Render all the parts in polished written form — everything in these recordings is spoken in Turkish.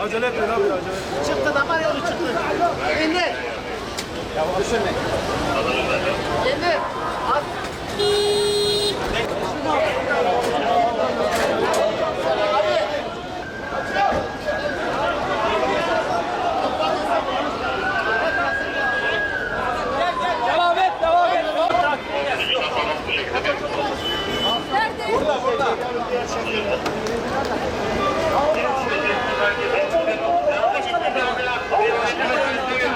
Acele etmeyin abi, acele etmeyin. Çıktı damar yolu çıktı. İndir. Düşünme. İndir. At. Devam et, devam et. Burada, burada.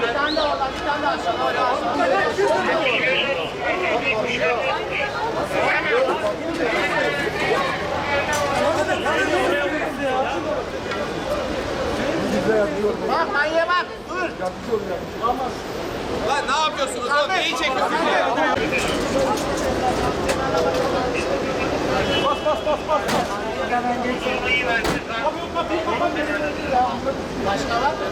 Bir tane daha var. Bir tane daha aşağıda. Bak manyağa bak. Dur. Lan ne yapıyorsunuz oğlum? Neyi çekiyorsunuz? Bas bas bas bas. Başka var mı?